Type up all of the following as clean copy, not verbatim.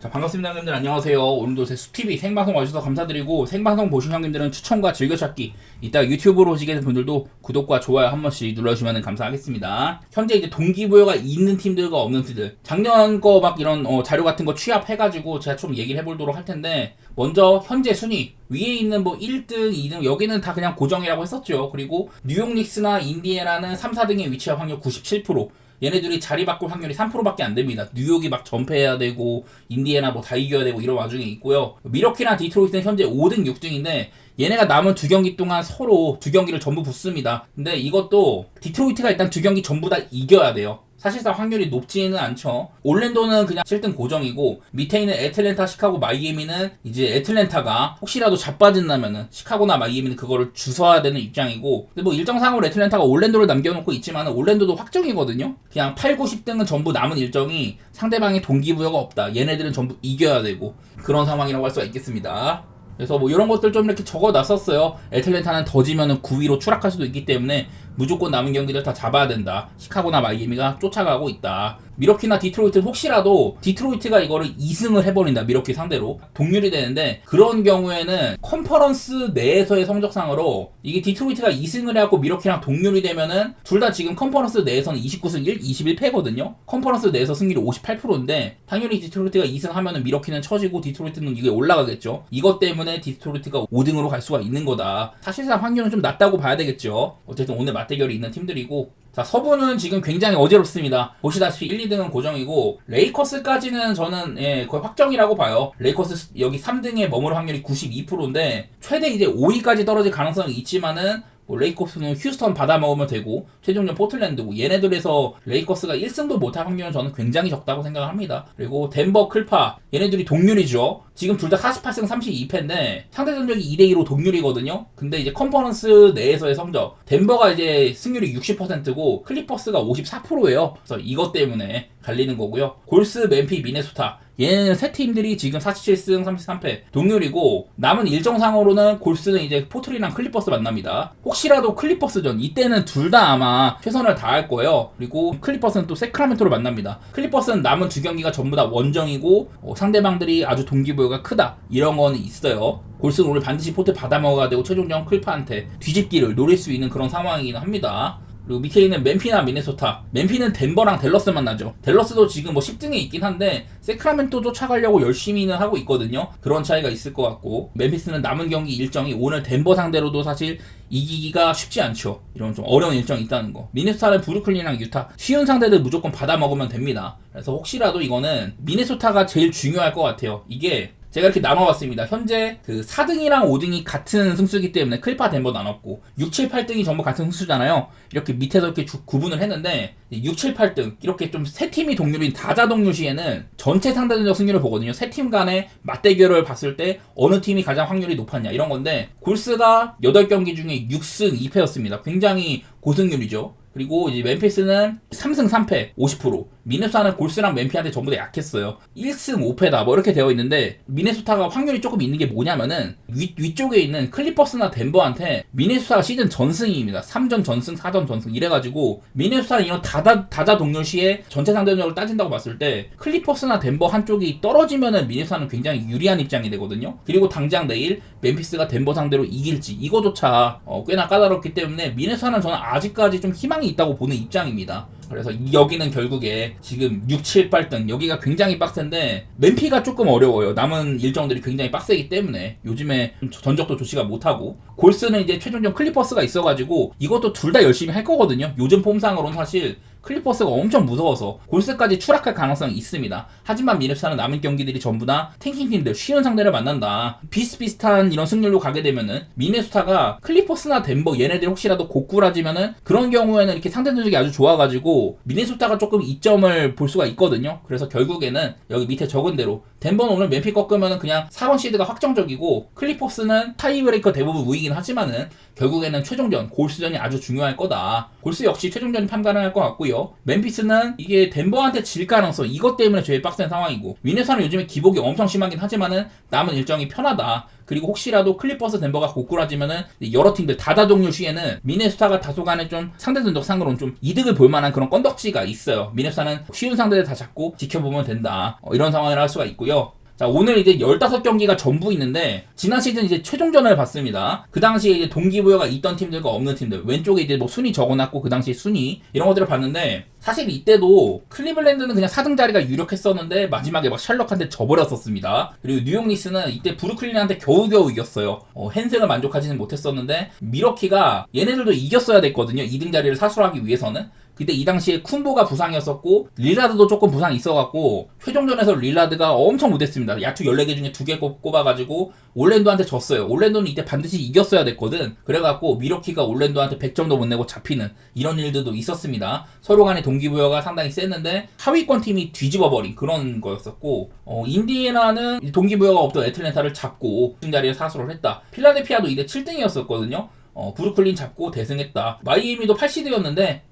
자, 반갑습니다, 형님들. 안녕하세요. 오늘도 제 수TV 생방송 와주셔서 감사드리고, 생방송 보신 형님들은 추천과 즐겨찾기, 이따 유튜브로 오시게 된 분들도 구독과 좋아요 한 번씩 눌러주시면 감사하겠습니다. 현재 이제 동기부여가 있는 팀들과 없는 팀들, 작년 거 막 이런 자료 같은 거 취합해가지고 제가 좀 얘기를 해보도록 할 텐데, 먼저 현재 순위 위에 있는 뭐 1등, 2등 여기는 다 그냥 고정이라고 했었죠. 그리고 뉴욕 닉스나 인디애나는 3, 4등에 위치할 확률 97%. 얘네들이 자리 바꿀 확률이 3%밖에 안 됩니다. 뉴욕이 막 전패해야 되고 인디애나 뭐 다 이겨야 되고 이런 와중에 있고요. 미러키나 디트로이트는 현재 5등, 6등인데 얘네가 남은 두 경기 동안 서로 두 경기를 전부 붙습니다. 근데 이것도 디트로이트가 일단 두 경기 전부 다 이겨야 돼요. 사실상 확률이 높지는 않죠. 올랜도는 그냥 7등 고정이고, 밑에 있는 애틀랜타, 시카고, 마이애미는 이제 애틀랜타가 혹시라도 자빠진다면은 시카고나 마이애미는 그거를 주워야 되는 입장이고, 근데 뭐 일정상으로 애틀랜타가 올랜도를 남겨놓고 있지만은 올랜도도 확정이거든요. 그냥 8, 9, 10등은 전부 남은 일정이 상대방의 동기부여가 없다. 얘네들은 전부 이겨야 되고 그런 상황이라고 할 수가 있겠습니다. 그래서 뭐 이런 것들 좀 이렇게 적어놨었어요. 애틀랜타는 더 지면은 9위로 추락할 수도 있기 때문에 무조건 남은 경기를 다 잡아야 된다. 시카고나 마이애미가 쫓아가고 있다. 미러키나 디트로이트 혹시라도 디트로이트가 이거를 2승을 해버린다. 미러키 상대로 동률이 되는데, 그런 경우에는 컨퍼런스 내에서의 성적상으로 이게 디트로이트가 2승을 해갖고 미러키랑 동률이 되면은 둘 다 지금 컨퍼런스 내에서는 29승 1, 21패거든요. 컨퍼런스 내에서 승률이 58%인데 당연히 디트로이트가 2승 하면은 미러키는 처지고 디트로이트는 이게 올라가겠죠. 이것 때문에 디트로이트가 5등으로 갈 수가 있는 거다. 사실상 확률은 좀 낮다고 봐야 되겠죠. 어쨌든 오늘 맞대결이 있는 팀들이고, 자, 서부는 지금 굉장히 어지럽습니다. 보시다시피 1, 2등은 고정이고, 레이커스까지는 저는 거의 확정이라고 봐요. 레이커스 여기 3등에 머무를 확률이 92%인데 최대 이제 5위까지 떨어질 가능성이 있지만은, 뭐 레이커스는 휴스턴 받아먹으면 되고 최종전 포틀랜드고, 얘네들에서 레이커스가 1승도 못할 확률은 저는 굉장히 적다고 생각합니다. 그리고 덴버, 클파 얘네들이 동률이죠. 지금 둘 다 48승 32패인데 상대 전적이 2대2로 동률이거든요. 근데 이제 컨퍼런스 내에서의 성적, 덴버가 이제 승률이 60%고 클리퍼스가 54%예요. 그래서 이것 때문에 갈리는 거고요. 골스, 맨피, 미네소타 얘는 세 팀들이 지금 47승 33패 동률이고, 남은 일정상으로는 골스는 이제 포틀이랑 클리퍼스 만납니다. 혹시라도 클리퍼스전, 이때는 둘 다 아마 최선을 다할 거예요. 그리고 클리퍼스는 또 세크라멘토를 만납니다. 클리퍼스는 남은 두 경기가 전부 다 원정이고 상대방들이 아주 동기부여가 크다, 이런 건 있어요. 골스는 오늘 반드시 포트 받아먹어야 되고 최종전 클파한테 뒤집기를 노릴 수 있는 그런 상황이긴 합니다. 그리고 밑에 있는 맨피나 미네소타, 맨피는 덴버랑 댈러스 만나죠. 댈러스도 지금 뭐 10등에 있긴 한데 세크라멘토 쫓아가려고 열심히는 하고 있거든요. 그런 차이가 있을 것 같고, 멤피스는 남은 경기 일정이 오늘 덴버 상대로도 사실 이기기가 쉽지 않죠. 이런 좀 어려운 일정이 있다는 거. 미네소타는 브루클린이랑 유타 쉬운 상대들 무조건 받아먹으면 됩니다. 그래서 혹시라도 이거는 미네소타가 제일 중요할 것 같아요. 이게 제가 이렇게 나눠봤습니다. 현재 그 4등이랑 5등이 같은 승수이기 때문에 클파, 덴버 나눴고, 6, 7, 8등이 전부 같은 승수잖아요. 이렇게 밑에서 이렇게 구분을 했는데 6, 7, 8등 이렇게 좀 세 팀이 동률인 다자 동률 시에는 전체 상대전적 승률을 보거든요. 세 팀 간의 맞대결을 봤을 때 어느 팀이 가장 확률이 높았냐 이런 건데, 골스가 8경기 중에 6승 2패였습니다. 굉장히 고승률이죠. 그리고 이제 멤피스는 3승 3패 50%. 미네소타는 골스랑 멤피한테 전부 다 약했어요. 1승 5패다 뭐 이렇게 되어 있는데, 미네소타가 확률이 조금 있는 게 뭐냐면은 위쪽에 있는 클리퍼스나 덴버한테 미네소타가 시즌 전승입니다. 3전 전승 4전 전승 이래가지고, 미네소타는 이런 다자 동률 시에 전체 상대적으로 따진다고 봤을 때 클리퍼스나 덴버 한쪽이 떨어지면은 미네소타는 굉장히 유리한 입장이 되거든요. 그리고 당장 내일 멤피스가 덴버 상대로 이길지 이거조차 꽤나 까다롭기 때문에 미네소타는 저는 아직까지 좀 희망이 있다고 보는 입장입니다. 그래서 여기는 결국에 지금 6, 7, 8등 여기가 굉장히 빡센데, 맨피가 조금 어려워요. 남은 일정들이 굉장히 빡세기 때문에 요즘에 전적도 좋지가 못하고, 골스는 이제 최종전 클리퍼스가 있어가지고 이것도 둘 다 열심히 할 거거든요. 요즘 폼상으로는 사실 클리퍼스가 엄청 무서워서 골스까지 추락할 가능성이 있습니다. 하지만 미네소타는 남은 경기들이 전부 다 탱킹팀들, 쉬운 상대를 만난다. 비슷비슷한 이런 승률로 가게 되면은 미네소타가 클리퍼스나 덴버 얘네들 혹시라도 고꾸라지면은, 그런 경우에는 이렇게 상대 전적이 아주 좋아가지고 미네소타가 조금 이점을 볼 수가 있거든요. 그래서 결국에는 여기 밑에 적은 대로 덴버는 오늘 맨피 꺾으면은 그냥 4번 시드가 확정적이고, 클리퍼스는 타이브레이커 대부분 우위긴 하지만은 결국에는 최종전 골스전이 아주 중요할 거다. 골스 역시 최종전이 판가능할 것 같고요. 멤피스는 이게 덴버한테 질 가능성, 이것 때문에 제일 빡센 상황이고, 미네소타는 요즘에 기복이 엄청 심하긴 하지만은 남은 일정이 편하다. 그리고 혹시라도 클리퍼스 덴버가 고꾸라지면은 여러 팀들 다다종료 시에는 미네소타가 다소간에 좀 상대 전적상으로는 좀 이득을 볼 만한 그런 건덕지가 있어요. 미네소타는 쉬운 상대들 다 잡고 지켜보면 된다. 이런 상황을 할 수가 있고요. 자, 오늘 이제 15경기가 전부 있는데, 지난 시즌 이제 최종전을 봤습니다. 그 당시에 이제 동기부여가 있던 팀들과 없는 팀들, 왼쪽에 이제 뭐 순위 적어놨고, 그 당시 순위, 이런 것들을 봤는데, 사실 이때도 클리블랜드는 그냥 4등 자리가 유력했었는데, 마지막에 막 셜록한테 져버렸었습니다. 그리고 뉴욕 닉스는 이때 브루클린한테 겨우겨우 이겼어요. 헨생을 만족하지는 못했었는데, 미러키가 얘네들도 이겼어야 됐거든요. 2등 자리를 사수하기 위해서는. 그때 이 당시에 쿤보가 부상이었었고 릴라드도 조금 부상이 있어갖고 최종전에서 릴라드가 엄청 못했습니다. 야투 14개 중에 2개 꼽아가지고 올랜도한테 졌어요. 올랜도는 이때 반드시 이겼어야 됐거든. 그래갖고 미러키가 올랜도한테 100점도 못 내고 잡히는 이런 일들도 있었습니다. 서로 간의 동기부여가 상당히 셌는데 하위권 팀이 뒤집어버린 그런 거였었고, 인디애나는 동기부여가 없던 애틀랜타를 잡고 5등 자리에 사수를 했다. 필라델피아도 이때 7등이었었거든요. 브루클린 잡고 대승했다. 마이애미도 8시드였는데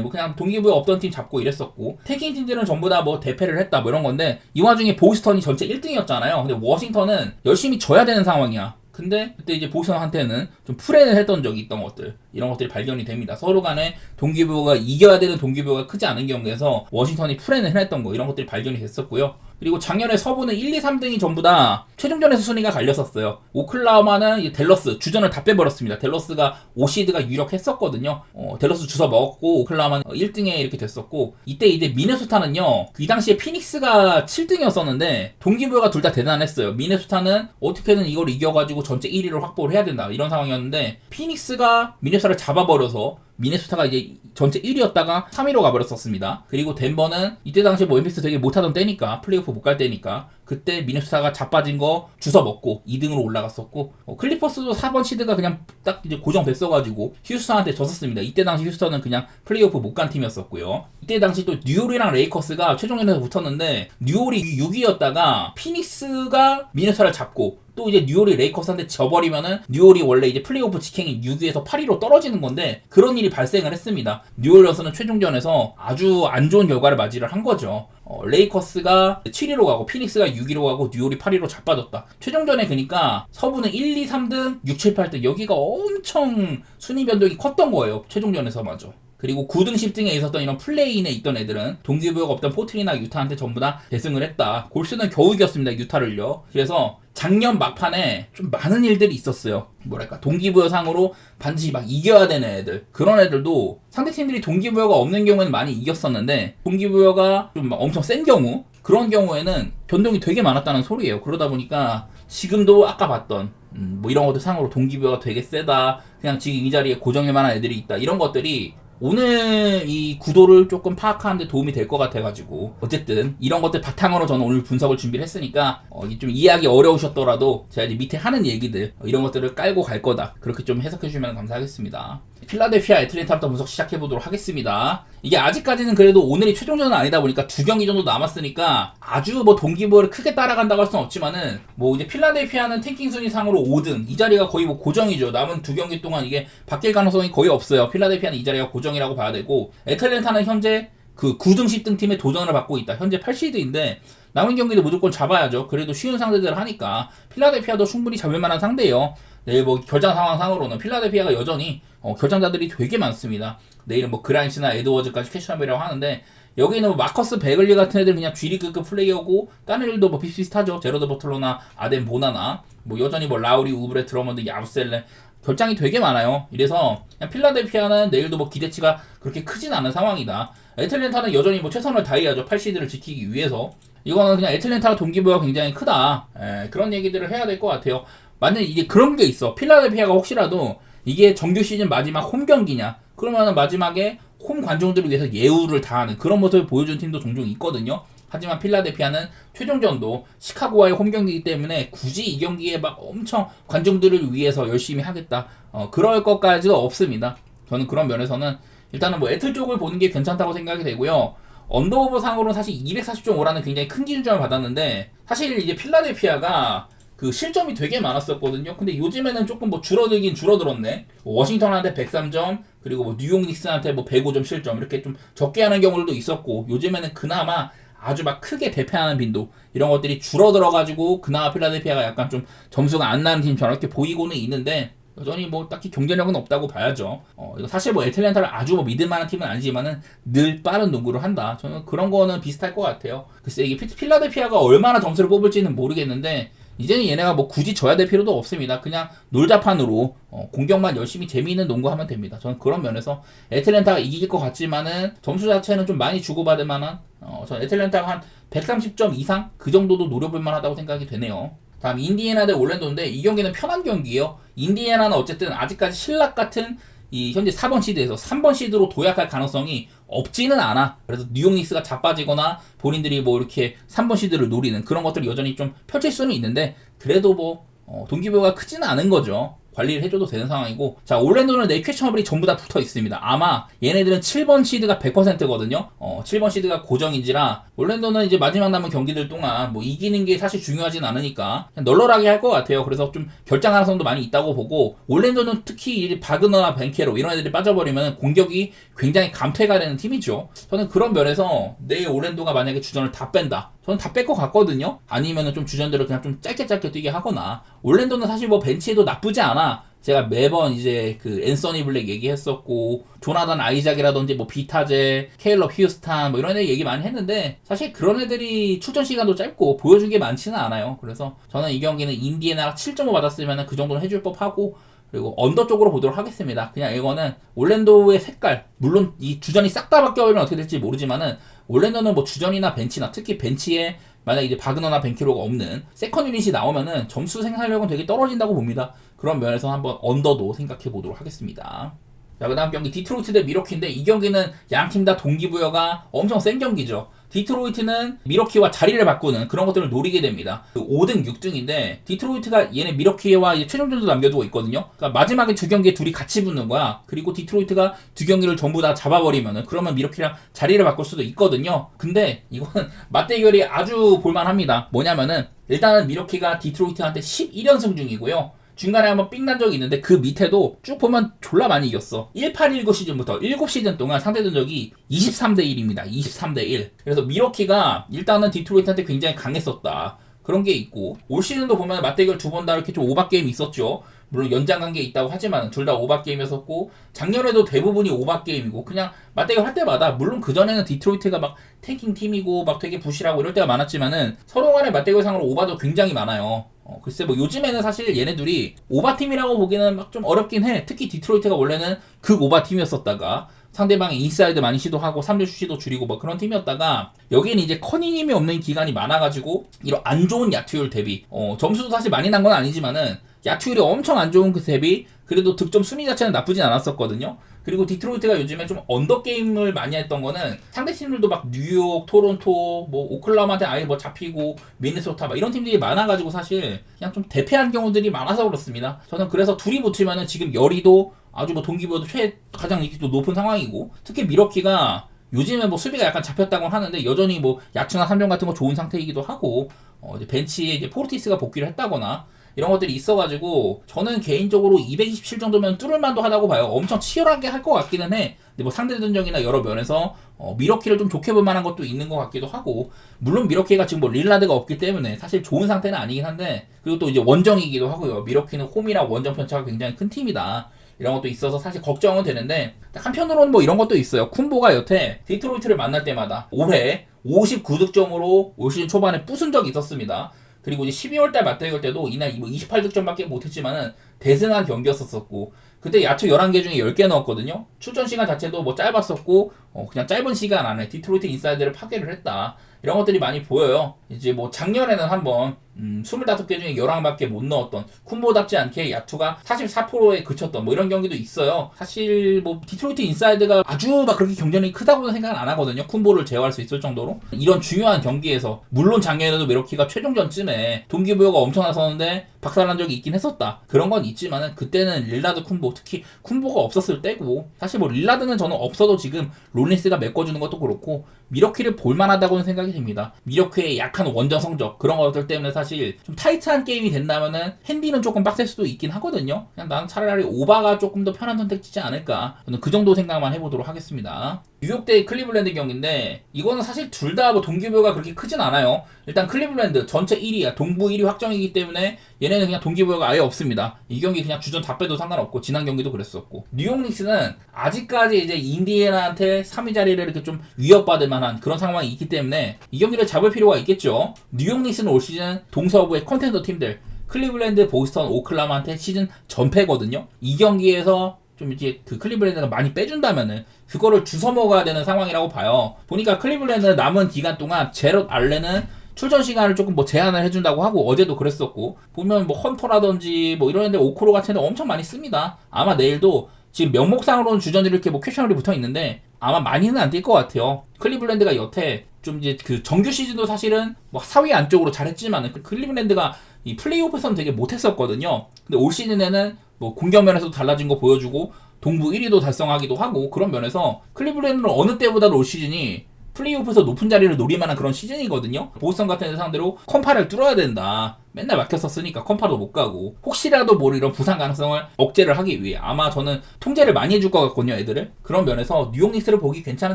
뭐 그냥 동기부여 없던 팀 잡고 이랬었고, 태킹 팀들은 전부 다 뭐 대패를 했다 뭐 이런 건데, 이 와중에 보스턴이 전체 1등이었잖아요. 근데 워싱턴은 열심히 져야 되는 상황이야. 근데 그때 이제 보스턴한테는 좀 풀앤을 했던 적이 있던 것들, 이런 것들이 발견이 됩니다. 서로 간에 동기부여가 이겨야 되는 동기부여가 크지 않은 경우에서 워싱턴이 풀앤을 해냈던 거, 이런 것들이 발견이 됐었고요. 그리고 작년에 서부는 1, 2, 3등이 전부 다 최종전에서 순위가 갈렸었어요. 오클라호마는 이제 댈러스 주전을 다 빼버렸습니다. 댈러스가 5시드가 유력했었거든요. 댈러스 주워 먹었고 오클라호마는 1등에 이렇게 됐었고, 이때 이제 미네소타는요, 이 당시에 피닉스가 7등이었었는데 동기부여가 둘 다 대단했어요. 미네소타는 어떻게든 이걸 이겨가지고 전체 1위를 확보를 해야 된다, 이런 상황이었는데, 피닉스가 미네소타를 잡아버려서 미네소타가 이제 전체 1위였다가 3위로 가버렸었습니다. 그리고 덴버는 이때 당시에 뭐 엠비스 되게 못하던 때니까, 플레이오프 못 갈 때니까, 그때 미네소타가 자빠진 거 주워 먹고 2등으로 올라갔었고, 클리퍼스도 4번 시드가 그냥 딱 이제 고정됐어가지고 휴스턴한테 졌었습니다. 이때 당시 휴스턴은 그냥 플레이오프 못 간 팀이었었고요. 이때 당시 또 뉴올이랑 레이커스가 최종전에서 붙었는데, 뉴올이 6위였다가 피닉스가 미네소타를 잡고, 또 이제 뉴올이 레이커스한테 져버리면은 뉴올이 원래 이제 플레이오프 직행이 6위에서 8위로 떨어지는 건데, 그런 일이 발생을 했습니다. 뉴올리언스는 최종전에서 아주 안 좋은 결과를 맞이를 한 거죠. 레이커스가 7위로 가고 피닉스가 6위로 가고 뉴올이 8위로 자빠졌다. 최종전에 그러니까 서부는 1, 2, 3등, 6, 7, 8등, 여기가 엄청 순위 변동이 컸던 거예요. 최종전에서 맞아. 그리고 9등, 10등에 있었던 이런 플레이인에 있던 애들은 동기부여가 없던 포트리나 유타한테 전부 다 대승을 했다. 골스는 겨우 이겼습니다. 유타를요. 그래서 작년 막판에 좀 많은 일들이 있었어요. 뭐랄까, 동기부여상으로 반드시 막 이겨야 되는 애들, 그런 애들도 상대팀들이 동기부여가 없는 경우에는 많이 이겼었는데, 동기부여가 좀 엄청 센 경우, 그런 경우에는 변동이 되게 많았다는 소리예요. 그러다 보니까 지금도 아까 봤던 뭐 이런 것들 상으로 동기부여가 되게 세다, 그냥 지금 이 자리에 고정할 만한 애들이 있다, 이런 것들이 오늘 이 구도를 조금 파악하는 데 도움이 될 것 같아가지고, 어쨌든 이런 것들 바탕으로 저는 오늘 분석을 준비를 했으니까 좀 이해하기 어려우셨더라도 제가 이제 밑에 하는 얘기들, 이런 것들을 깔고 갈 거다, 그렇게 좀 해석해 주시면 감사하겠습니다. 필라델피아 애틀랜타부터 분석 시작해 보도록 하겠습니다. 이게 아직까지는 그래도 오늘이 최종전은 아니다 보니까 2경기 정도 남았으니까 아주 뭐 동기부여를 크게 따라간다고 할 수는 없지만은, 뭐 이제 필라델피아는 탱킹 순위상으로 5등, 이 자리가 거의 뭐 고정이죠. 남은 2경기 동안 이게 바뀔 가능성이 거의 없어요. 필라델피아는 이 자리가 고정이라고 봐야 되고, 애틀랜타는 현재 그 9등 10등 팀의 도전을 받고 있다. 현재 8시드인데 남은 경기도 무조건 잡아야죠. 그래도 쉬운 상대들을 하니까 필라델피아도 충분히 잡을 만한 상대예요. 내일 뭐 결장 상황상으로는 필라델피아가 여전히 결장자들이 되게 많습니다. 내일은 뭐 그라임스나 에드워즈까지 캐시함이라고 하는데, 여기는 뭐 마커스 베글리 같은 애들 그냥 G리그급 플레이어고, 다른 애들도 뭐 비슷비슷하죠. 제로드 버틀러나 아덴 보나나, 뭐 여전히 뭐 라우리, 우브레, 드러먼드, 야브셀레, 결장이 되게 많아요. 이래서 그냥 필라델피아는 내일도 뭐 기대치가 그렇게 크진 않은 상황이다. 애틀랜타는 여전히 뭐 최선을 다해야죠. 8시드를 지키기 위해서. 이거는 그냥 애틀랜타가 동기부여가 굉장히 크다, 그런 얘기들을 해야 될 것 같아요. 만약에 이게 그런 게 있어. 필라델피아가 혹시라도 이게 정규 시즌 마지막 홈 경기냐, 그러면은 마지막에 홈 관중들을 위해서 예우를 다하는 그런 모습을 보여준 팀도 종종 있거든요. 하지만 필라델피아는 최종전도 시카고와의 홈 경기이기 때문에 굳이 이 경기에 막 엄청 관중들을 위해서 열심히 하겠다, 그럴 것까지도 없습니다. 저는 그런 면에서는 일단은 뭐 애틀 쪽을 보는 게 괜찮다고 생각이 되고요. 언더오버 상으로는 사실 240.5라는 굉장히 큰 기준점을 받았는데, 사실 이제 필라델피아가 그 실점이 되게 많았었거든요. 근데 요즘에는 조금 뭐 줄어들긴 줄어들었네. 워싱턴한테 103점, 그리고 뭐 뉴욕 닉스한테 뭐 105점 실점, 이렇게 좀 적게 하는 경우들도 있었고, 요즘에는 그나마 아주 막 크게 대패하는 빈도 이런 것들이 줄어들어가지고 그나마 필라델피아가 약간 좀 점수가 안 나는 팀처럼 이렇게 보이고는 있는데 여전히 뭐 딱히 경쟁력은 없다고 봐야죠. 이거 사실 뭐 애틀랜타를 아주 뭐 믿을 만한 팀은 아니지만은 늘 빠른 농구를 한다. 저는 그런 거는 비슷할 것 같아요. 글쎄 이게 필라델피아가 얼마나 점수를 뽑을지는 모르겠는데 이제는 얘네가 뭐 굳이 져야 될 필요도 없습니다. 그냥 놀자판으로 공격만 열심히 재미있는 농구하면 됩니다. 저는 그런 면에서 애틀랜타가 이길 것 같지만은 점수 자체는 좀 많이 주고받을 만한 전 애틀랜타가 한 130점 이상 그 정도도 노려볼 만하다고 생각이 되네요. 다음 인디애나 대 올랜도인데 이 경기는 편한 경기예요. 인디애나는 어쨌든 아직까지 신락 같은 이 현재 4번 시드에서 3번 시드로 도약할 가능성이 없지는 않아. 그래서 뉴욕 닉스가 자빠지거나 본인들이 뭐 이렇게 3번 시드를 노리는 그런 것들을 여전히 좀 펼칠 수는 있는데 그래도 뭐 동기부여가 크지는 않은 거죠. 관리를 해줘도 되는 상황이고 자 올랜도는 내 퀘셔너블이 전부 다 붙어 있습니다. 아마 얘네들은 7번 시드가 100%거든요. 7번 시드가 고정인지라 올랜도는 이제 마지막 남은 경기들 동안 뭐 이기는 게 사실 중요하진 않으니까 그냥 널널하게 할 것 같아요. 그래서 좀 결장 가능성도 많이 있다고 보고 올랜도는 특히 이제 바그너나 벤케로 이런 애들이 빠져버리면 공격이 굉장히 감퇴가 되는 팀이죠. 저는 그런 면에서 내일 올랜도가 만약에 주전을 다 뺀다. 저는 다 뺄 것 같거든요. 아니면은 좀 주전들을 그냥 좀 짧게 뛰게 하거나 올랜도는 사실 뭐 벤치에도 나쁘지 않아. 제가 매번 이제 그 앤서니 블랙 얘기했었고 조나단 아이작이라든지 뭐 비타제, 케일럽 휴스탄 뭐 이런 애 얘기 많이 했는데 사실 그런 애들이 출전 시간도 짧고 보여준 게 많지는 않아요. 그래서 저는 이 경기는 인디애나가 7.5 받았으면 그 정도는 해줄 법하고 그리고 언더 쪽으로 보도록 하겠습니다. 그냥 이거는 올랜도의 색깔 물론 이 주전이 싹 다 바뀌어버리면 어떻게 될지 모르지만은 올랜도는 뭐 주전이나 벤치나 특히 벤치에 만약 이제 바그너나 벤키로가 없는 세컨 유닛이 나오면은 점수 생산력은 되게 떨어진다고 봅니다. 그런 면에서 한번 언더도 생각해 보도록 하겠습니다. 자, 그 다음 경기 디트로이트 대 미러키인데 이 경기는 양팀 다 동기부여가 엄청 센 경기죠. 디트로이트는 미러키와 자리를 바꾸는 그런 것들을 노리게 됩니다. 5등, 6등인데 디트로이트가 얘네 미러키와 이제 최종전도 남겨두고 있거든요. 그러니까 마지막에 두 경기에 둘이 같이 붙는 거야. 그리고 디트로이트가 두 경기를 전부 다 잡아버리면은 그러면 미러키랑 자리를 바꿀 수도 있거든요. 근데 이거는 맞대결이 아주 볼만합니다. 뭐냐면은 일단은 미러키가 디트로이트한테 11연승 중이고요. 중간에 한번 삥 난 적이 있는데 그 밑에도 쭉 보면 졸라 많이 이겼어. 18-19 시즌부터 7시즌 동안 상대 전적이 23대 1입니다. 23대 1. 그래서 미러키가 일단은 디트로이트한테 굉장히 강했었다. 그런 게 있고 올 시즌도 보면 맞대결 두 번 다 이렇게 좀 오박 게임이 있었죠. 물론 연장 관계 있다고 하지만 둘 다 오박 게임이었었고 작년에도 대부분이 오박 게임이고 그냥 맞대결 할 때마다 물론 그 전에는 디트로이트가 막 탱킹 팀이고 막 되게 부실하고 이럴 때가 많았지만은 서로 간의 맞대결 상으로 오바도 굉장히 많아요. 글쎄 뭐 요즘에는 사실 얘네들이 오바팀이라고 보기는 막 좀 어렵긴 해. 특히 디트로이트가 원래는 극 오바팀이었었다가 상대방이 인사이드 많이 시도하고 3점 시도 줄이고 뭐 그런 팀이었다가 여기는 이제 커닝힘이 없는 기간이 많아가지고 이런 안 좋은 야투율 대비 점수도 사실 많이 난 건 아니지만은 야투율이 엄청 안 좋은 그 대비 그래도 득점 순위 자체는 나쁘진 않았었거든요. 그리고 디트로이트가 요즘에 좀 언더 게임을 많이 했던 거는 상대 팀들도 막 뉴욕, 토론토, 뭐 오클라호마한테 아예 뭐 잡히고 미네소타 막 이런 팀들이 많아가지고 사실 그냥 좀 대패한 경우들이 많아서 그렇습니다. 저는 그래서 둘이 붙으면은 지금 열이도 아주 뭐 동기부여도 가장 인기도 높은 상황이고 특히 미러키가 요즘에 뭐 수비가 약간 잡혔다고 하는데 여전히 뭐 야투나 3점 같은 거 좋은 상태이기도 하고 이제 벤치에 이제 포르티스가 복귀를 했다거나 이런 것들이 있어가지고 저는 개인적으로 227 정도면 뚫을만도 하다고 봐요. 엄청 치열하게 할 것 같기는 해. 근데 뭐 상대 전적이나 여러 면에서 미러키를 좀 좋게 볼 만한 것도 있는 것 같기도 하고 물론 미러키가 지금 뭐 릴라드가 없기 때문에 사실 좋은 상태는 아니긴 한데 그리고 또 이제 원정이기도 하고요. 미러키는 홈이랑 원정 편차가 굉장히 큰 팀이다. 이런 것도 있어서 사실 걱정은 되는데 한편으로는 뭐 이런 것도 있어요. 쿤보가 여태 디트로이트를 만날 때마다 올해 59득점으로 올 시즌 초반에 부순 적이 있었습니다. 그리고 이제 12월달 맞대결 때도 이날 28득점밖에 못했지만은 대승한 경기였었고 그때 야투 11개 중에 10개 넣었거든요. 출전 시간 자체도 뭐 짧았었고 그냥 짧은 시간 안에 디트로이트 인사이드를 파괴를 했다. 이런 것들이 많이 보여요. 이제 뭐 작년에는 한번 25개 중에 11밖에 못 넣었던 쿤보답지 않게 야투가 44%에 그쳤던 뭐 이런 경기도 있어요. 사실 뭐 디트로이트 인사이드가 아주 막 그렇게 경쟁력이 크다고는 생각은 안 하거든요. 쿤보를 제어할 수 있을 정도로 이런 중요한 경기에서 물론 작년에도 미러키가 최종전쯤에 동기부여가 엄청 나섰는데 박살난 적이 있긴 했었다. 그런 건 있지만은 그때는 릴라드 쿤보 특히 쿤보가 없었을 때고 사실 뭐 릴라드는 저는 없어도 지금 롤린스가 메꿔주는 것도 그렇고 미러키를 볼만하다고는 생각이 듭니다. 미러키의 약한 원정 성적 그런 것들 때문에 사실 좀 타이트한 게임이 된다면은 핸디는 조금 빡셀 수도 있긴 하거든요. 그냥 나는 차라리 오바가 조금 더 편한 선택지지 않을까 저는 그 정도 생각만 해보도록 하겠습니다. 뉴욕 대 클리블랜드 경기인데 이거는 사실 둘 다 뭐 동기부여가 그렇게 크진 않아요. 일단 클리블랜드 전체 1위야. 동부 1위 확정이기 때문에 얘네는 그냥 동기부여가 아예 없습니다. 이 경기 그냥 주전 다 빼도 상관없고 지난 경기도 그랬었고, 뉴욕 닉스는 아직까지 이제 인디애나한테 3위 자리를 이렇게 좀 위협받을 만한 그런 상황이 있기 때문에 이 경기를 잡을 필요가 있겠죠. 뉴욕 닉스는 올 시즌 동서부의 컨텐더 팀들 클리블랜드, 보스턴, 오클라호마한테 시즌 전패거든요. 이 경기에서 좀 이제 그 클리블랜드가 많이 빼준다면은 그거를 주워 먹어야 되는 상황이라고 봐요. 보니까 클리블랜드는 남은 기간 동안 제럿 알렌은 출전 시간을 조금 뭐 제한을 해준다고 하고, 어제도 그랬었고, 보면 뭐 헌터라든지 뭐 이런 애들 오코로 같은 애들 엄청 많이 씁니다. 아마 내일도 지금 명목상으로는 주전들이 이렇게 뭐 퀘셔널이 붙어 있는데 아마 많이는 안 뛸 것 같아요. 클리블랜드가 여태 좀 이제 그 정규 시즌도 사실은 뭐 4위 안쪽으로 잘했지만은 클리블랜드가 이 플레이오프에서는 되게 못했었거든요. 근데 올 시즌에는 뭐 공격 면에서도 달라진 거 보여주고 동부 1위도 달성하기도 하고, 그런 면에서 클리블랜드는 어느 때보다도 올 시즌이 플레이오프에서 높은 자리를 노릴만한 그런 시즌이거든요. 보스턴 같은 데 상대로 컴파를 뚫어야 된다. 맨날 막혔었으니까 컴파도 못 가고, 혹시라도 모를 이런 부상 가능성을 억제를 하기 위해 아마 저는 통제를 많이 해줄 것 같거든요, 애들을. 그런 면에서 뉴욕 닉스를 보기 괜찮은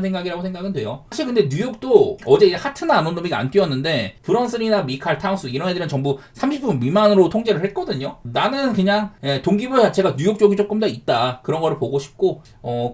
생각이라고 생각은 돼요. 사실 근데 뉴욕도 어제 이제 하트나 아논도비가 안 뛰었는데 브런슨이나 미칼 타운스 이런 애들은 전부 30분 미만으로 통제를 했거든요. 나는 그냥 동기부여 자체가 뉴욕 쪽이 조금 더 있다, 그런 거를 보고 싶고,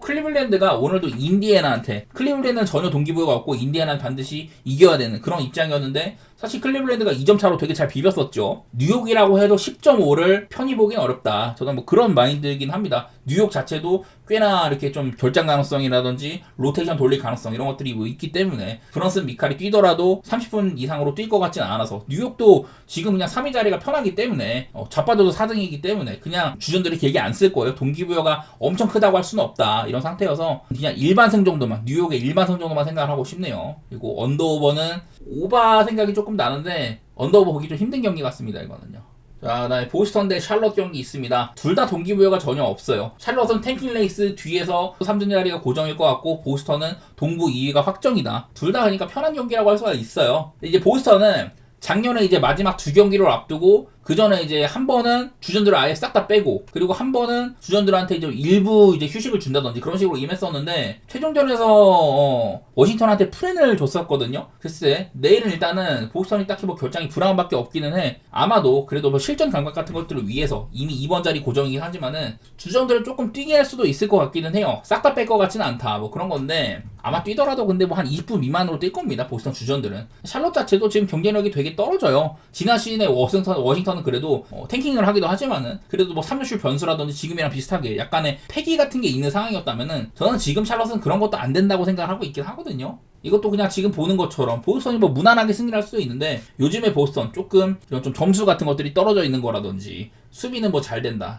클리블랜드가 오늘도 인디애나한테, 클리블랜드는 전혀 동기부여가 없고 인디애나는 반드시 이겨야 되는 그런 입장이었는데, 사실 클리블랜드가 2점 차로 되게 잘 비볐었죠. 뉴욕이라고 해도 10.5를 편히 보긴 어렵다. 저는 뭐 그런 마인드이긴 합니다. 뉴욕 자체도 꽤나 이렇게 좀 결장 가능성이라든지 로테이션 돌릴 가능성 이런 것들이 뭐 있기 때문에 브런슨 미칼이 뛰더라도 30분 이상으로 뛸 것 같지는 않아서, 뉴욕도 지금 그냥 3위 자리가 편하기 때문에 자빠져도 4등이기 때문에 그냥 주전들이 길게 안 쓸 거예요. 동기부여가 엄청 크다고 할 수는 없다, 이런 상태여서 그냥 일반승 정도만, 뉴욕의 일반승 정도만 생각을 하고 싶네요. 그리고 언더오버는 오바 생각이 조금 나는데 언더오버 보기 좀 힘든 경기 같습니다, 이거는요. 자, 그다음에 보스턴 대 샬럿 경기 있습니다. 둘 다 동기부여가 전혀 없어요. 샬럿은 탱킹 레이스 뒤에서 3등 자리가 고정일 것 같고, 보스턴은 동부 2위가 확정이다. 둘 다 그러니까 편한 경기라고 할 수가 있어요. 이제 보스턴은 작년에 이제 마지막 두 경기를 앞두고 그 전에 이제 한 번은 주전들을 아예 싹 다 빼고, 그리고 한 번은 주전들한테 이제 일부 이제 휴식을 준다든지 그런 식으로 임했었는데, 최종전에서 워싱턴한테 프렌을 줬었거든요. 글쎄, 내일은 일단은 보스턴이 딱히 뭐 결장이 브라운밖에 없기는 해. 아마도 그래도 뭐 실전 감각 같은 것들을 위해서 이미 2번 자리 고정이긴 하지만은 주전들을 조금 뛰게 할 수도 있을 것 같기는 해요. 싹 다 뺄 것 같지는 않다, 뭐 그런 건데, 아마 뛰더라도 근데 뭐 한 20분 미만으로 뛸 겁니다, 보스턴 주전들은. 샬럿 자체도 지금 경쟁력이 되게 떨어져요. 지난 시즌에 워싱턴은 그래도 탱킹을 하기도 하지만은 그래도 뭐 3루슛 변수라든지 지금이랑 비슷하게 약간의 패기 같은 게 있는 상황이었다면은, 저는 지금 샬럿은 그런 것도 안 된다고 생각을 하고 있긴 하거든요. 이것도 그냥 지금 보는 것처럼 보스턴이 뭐 무난하게 승리를 할 수도 있는데, 요즘에 보스턴 조금 이런 좀 점수 같은 것들이 떨어져 있는 거라든지 수비는 뭐 잘 된다.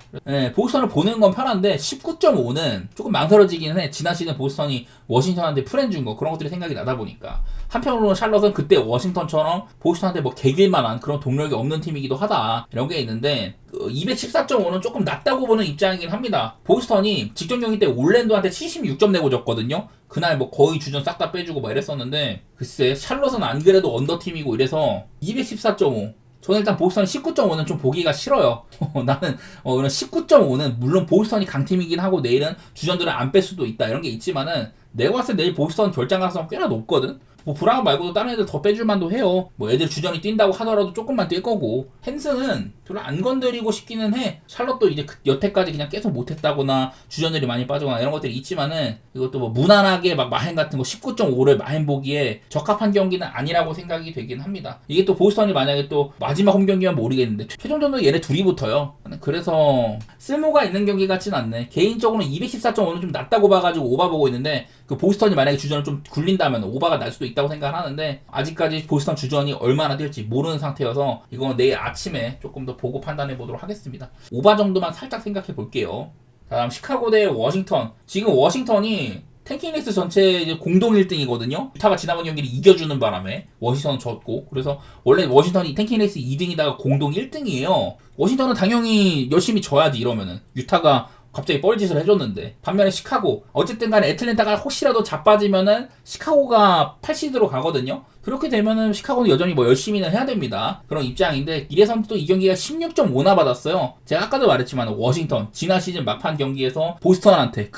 보스턴을 보는 건 편한데 19.5는 조금 망설여지기는 해. 지난 시즌 보스턴이 워싱턴한테 프렌 준 거, 그런 것들이 생각이 나다 보니까. 한편으로는 샬럿은 그때 워싱턴처럼 보스턴한테 뭐 개길만한 그런 동력이 없는 팀이기도 하다, 이런 게 있는데 214.5는 조금 낮다고 보는 입장이긴 합니다. 보스턴이 직전 경기 때 올랜도한테 76점 내고 졌거든요. 그날 뭐 거의 주전 싹 다 빼주고 막 이랬었는데, 글쎄 샬럿은 안 그래도 언더팀이고 이래서 214.5, 저는 일단 보스턴이 19.5는 좀 보기가 싫어요. 나는 이런 19.5는 물론 보스턴이 강팀이긴 하고 내일은 주전들을 안 뺄 수도 있다, 이런 게 있지만은 내가 봤을 때 내일 보스턴 결장 가능성 꽤나 높거든. 뭐 브라운 말고도 다른 애들 더 빼줄 만도 해요. 뭐 애들 주전이 뛴다고 하더라도 조금만 뛸 거고, 헨슨은 별로 안 건드리고 싶기는 해. 샬럿도 이제 여태까지 그냥 계속 못했다거나 주전들이 많이 빠지거나 이런 것들이 있지만은, 이것도 뭐 무난하게 막 마행 같은 거 19.5를 마행 보기에 적합한 경기는 아니라고 생각이 되긴 합니다. 이게 또 보스턴이 만약에 또 마지막 홈 경기면 모르겠는데 최종전도 얘네 둘이 붙어요. 그래서 쓸모가 있는 경기 같진 않네. 개인적으로는 214.5는 좀 낮다고 봐가지고 오바 보고 있는데, 그 보스턴이 만약에 주전을 좀 굴린다면 오바가 날 수도 있다고 생각을 하는데, 아직까지 보스턴 주전이 얼마나 될지 모르는 상태여서 이건 내일 아침에 조금 더 보고 판단해 보도록 하겠습니다. 오바 정도만 살짝 생각해 볼게요. 다음 시카고 대 워싱턴. 지금 워싱턴이 탱킹 레이스 전체 이제 공동 1등이거든요. 유타가 지난번 경기를 이겨주는 바람에 워싱턴은 졌고, 그래서 원래 워싱턴이 탱킹 레이스 2등이다가 공동 1등이에요. 워싱턴은 당연히 열심히 져야지, 이러면은. 유타가 갑자기 뻘짓을 해줬는데. 반면에 시카고, 어쨌든 간에 애틀랜타가 혹시라도 자빠지면은 시카고가 8시드로 가거든요. 그렇게 되면은 시카고는 여전히 뭐 열심히는 해야 됩니다. 그런 입장인데, 이래서 또 이 경기가 16.5나 받았어요. 제가 아까도 말했지만 워싱턴 지난 시즌 막판 경기에서 보스턴한테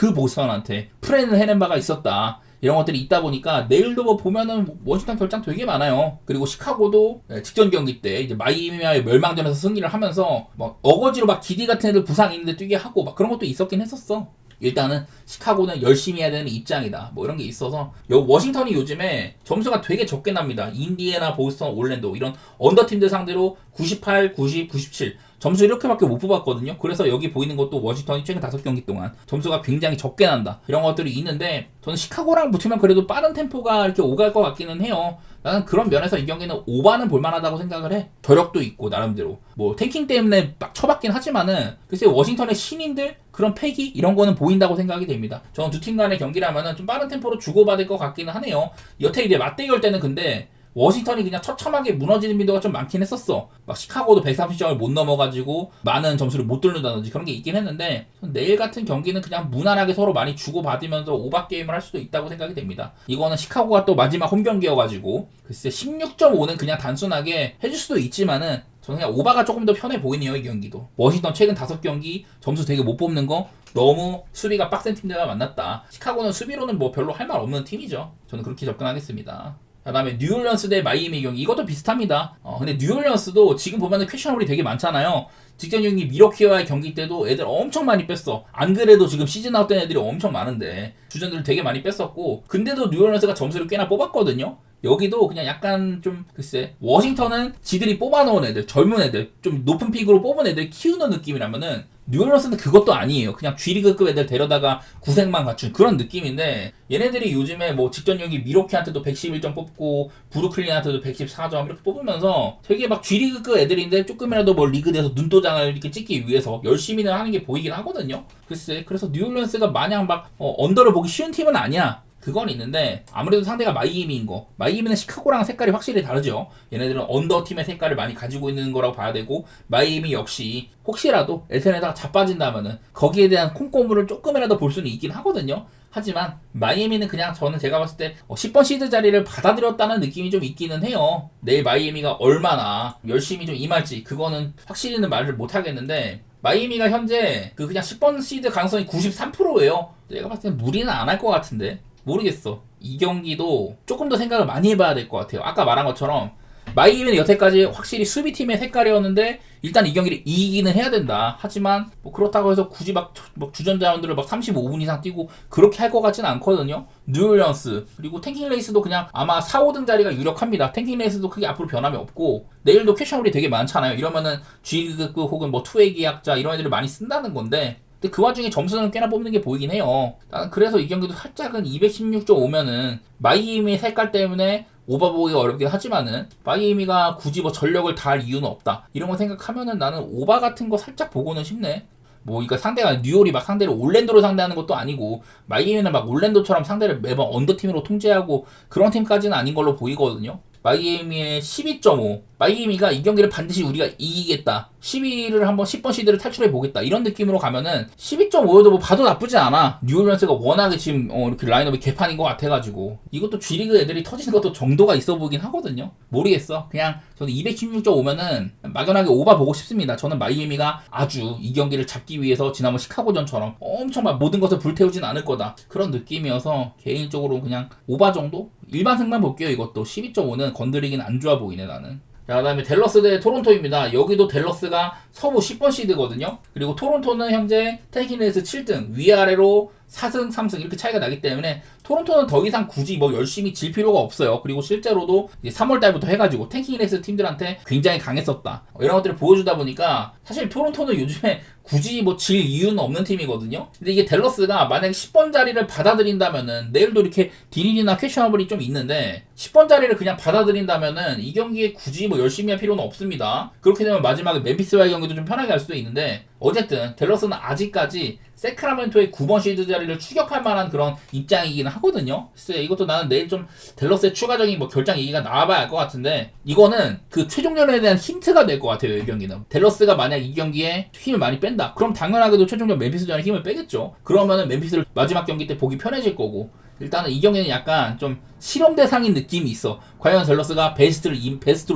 프렌을 해낸 바가 있었다. 이런 것들이 있다 보니까 내일도 뭐 보면은 워싱턴 결장 되게 많아요. 그리고 시카고도 직전 경기 때 이제 마이애미와의 멸망전에서 승리를 하면서 막 어거지로 막 기디 같은 애들 부상 있는데 뛰게 하고 막 그런 것도 있었긴 했었어. 일단은 시카고는 열심히 해야 되는 입장이다. 뭐 이런 게 있어서 워싱턴이 요즘에 점수가 되게 적게 납니다. 인디애나, 보스턴, 올랜도 이런 언더팀들 상대로 98, 90, 97 점수 이렇게밖에 못 뽑았거든요. 그래서 여기 보이는 것도 워싱턴이 최근 5경기 동안 점수가 굉장히 적게 난다. 이런 것들이 있는데 저는 시카고랑 붙으면 그래도 빠른 템포가 이렇게 오갈 것 같기는 해요. 나는 그런 면에서 이 경기는 오바는 볼만하다고 생각을 해. 저력도 있고 나름대로 뭐 탱킹 때문에 막 쳐봤긴 하지만은 글쎄 워싱턴의 신인들 그런 패기 이런 거는 보인다고 생각이 됩니다. 저는 두 팀 간의 경기라면은 좀 빠른 템포로 주고받을 것 같기는 하네요. 여태 이제 맞대결 때는 근데 워싱턴이 그냥 처참하게 무너지는 빈도가 좀 많긴 했었어. 막 시카고도 130점을 못 넘어가지고 많은 점수를 못 뚫는다든지 그런 게 있긴 했는데 내일 같은 경기는 그냥 무난하게 서로 많이 주고받으면서 오바 게임을 할 수도 있다고 생각이 됩니다. 이거는 시카고가 또 마지막 홈 경기여가지고 글쎄 16.5는 그냥 단순하게 해줄 수도 있지만은 저는 그냥 오바가 조금 더 편해 보이네요. 이 경기도 워싱턴 최근 5경기 점수 되게 못 뽑는 거 너무 수비가 빡센 팀들과 만났다. 시카고는 수비로는 뭐 별로 할 말 없는 팀이죠. 저는 그렇게 접근하겠습니다. 그 다음에 뉴올리언스 대 마이애미 경기 이것도 비슷합니다. 근데 뉴올리언스도 지금 보면은 퀘셔너블이 되게 많잖아요. 직전 경기 미러키와의 경기 때도 애들 엄청 많이 뺐어. 안 그래도 지금 시즌 아웃 된 애들이 엄청 많은데 주전들을 되게 많이 뺐었고 근데도 뉴올리언스가 점수를 꽤나 뽑았거든요. 여기도 그냥 약간 좀 글쎄 워싱턴은 지들이 뽑아놓은 애들 젊은 애들 좀 높은 픽으로 뽑은 애들 키우는 느낌이라면은 뉴올리언스는 그것도 아니에요. 그냥 G리그급 애들 데려다가 구색만 갖춘 그런 느낌인데 얘네들이 요즘에 뭐 직전 경기 미러키한테도 111점 뽑고 브루클린한테도 114점 이렇게 뽑으면서 되게 막 G리그급 애들인데 조금이라도 뭐 리그 내에서 눈도장을 이렇게 찍기 위해서 열심히는 하는 게 보이긴 하거든요. 글쎄 그래서 뉴올리언스가 마냥 막 언더를 보기 쉬운 팀은 아니야. 그건 있는데 아무래도 상대가 마이애미인 거. 마이애미는 시카고랑 색깔이 확실히 다르죠. 얘네들은 언더팀의 색깔을 많이 가지고 있는 거라고 봐야 되고 마이애미 역시 혹시라도 SN에다가 자빠진다면은 거기에 대한 콩고물을 조금이라도 볼 수는 있긴 하거든요. 하지만 마이애미는 그냥 저는 제가 봤을 때 10번 시드 자리를 받아들였다는 느낌이 좀 있기는 해요. 내일 마이애미가 얼마나 열심히 좀 임할지 그거는 확실히는 말을 못 하겠는데 마이애미가 현재 그 그냥 10번 시드 가능성이 93%예요. 내가 봤을 때 무리는 안 할 것 같은데 모르겠어. 이 경기도 조금 더 생각을 많이 해봐야 될 것 같아요. 아까 말한 것처럼 마이애미는 여태까지 확실히 수비팀의 색깔이었는데 일단 이 경기를 이기기는 해야 된다. 하지만 뭐 그렇다고 해서 굳이 막 주전자원들을 막 35분 이상 뛰고 그렇게 할 것 같지는 않거든요. 뉴올리언스 그리고 탱킹 레이스도 그냥 아마 4, 5등 자리가 유력합니다. 탱킹 레이스도 크게 앞으로 변함이 없고 내일도 퀘셔너블이 되게 많잖아요. 이러면은 G리그 혹은 뭐 투웨이 계약자 이런 애들을 많이 쓴다는 건데 근데 그 와중에 점수는 꽤나 뽑는 게 보이긴 해요. 나는 그래서 이 경기도 살짝은 216.5면은 마이애미의 색깔 때문에 오바 보기가 어렵긴 하지만은 마이애미가 굳이 뭐 전력을 다할 이유는 없다. 이런 거 생각하면은 나는 오바 같은 거 살짝 보고는 싶네. 뭐 그러니까 상대가 뉴올이 막 상대를 올랜도로 상대하는 것도 아니고 마이애미는 막 올랜도처럼 상대를 매번 언더팀으로 통제하고 그런 팀까지는 아닌 걸로 보이거든요. 마이애미의 12.5 마이애미가 이 경기를 반드시 우리가 이기겠다 12를 한번 10번 시드를 탈출해 보겠다 이런 느낌으로 가면은 12.5여도 뭐 봐도 나쁘지 않아. 뉴올리언스가 워낙에 지금 이렇게 라인업이 개판인 것 같아가지고 이것도 G리그 애들이 터지는 것도 정도가 있어 보이긴 하거든요. 모르겠어. 그냥 저는 216.5면은 막연하게 오바 보고 싶습니다. 저는 마이애미가 아주 이 경기를 잡기 위해서 지난번 시카고전처럼 엄청 막 모든 것을 불태우진 않을 거다 그런 느낌이어서 개인적으로 그냥 오바 정도? 일반 승만 볼게요. 이것도 12.5는 건드리긴 안 좋아 보이네 나는. 자, 그 다음에 댈러스 대 토론토입니다. 여기도 댈러스가 서부 10번 시드거든요. 그리고 토론토는 현재 탱킹 레이스 7등, 위아래로 4승, 3승 이렇게 차이가 나기 때문에 토론토는 더 이상 굳이 뭐 열심히 질 필요가 없어요. 그리고 실제로도 이제 3월달부터 해가지고 탱킹 레이스 팀들한테 굉장히 강했었다. 이런 것들을 보여주다 보니까 사실 토론토는 요즘에 굳이 뭐 질 이유는 없는 팀이거든요. 근데 이게 댈러스가 만약에 10번 자리를 받아들인다면은 내일도 이렇게 디린이나 퀘셔너블이 좀 있는데 10번 자리를 그냥 받아들인다면은 이 경기에 굳이 뭐 열심히 할 필요는 없습니다. 그렇게 되면 마지막에 멤피스와의 경기도 좀 편하게 할 수도 있는데 어쨌든 댈러스는 아직까지 세크라멘토의 9번 시드 자리를 추격할 만한 그런 입장이긴 하거든요. 글쎄 이것도 나는 내일 좀 댈러스의 추가적인 뭐 결장 얘기가 나와봐야 할 것 같은데 이거는 그 최종전에 대한 힌트가 될 것 같아요. 이 경기는 댈러스가 만약 이 경기에 힘을 많이 뺀다 그럼 당연하게도 최종전 멤피스전에 힘을 빼겠죠. 그러면은 멤피스를 마지막 경기 때 보기 편해질 거고 일단은 이 경기는 약간 좀 실험 대상인 느낌이 있어. 과연 댈러스가 베스트로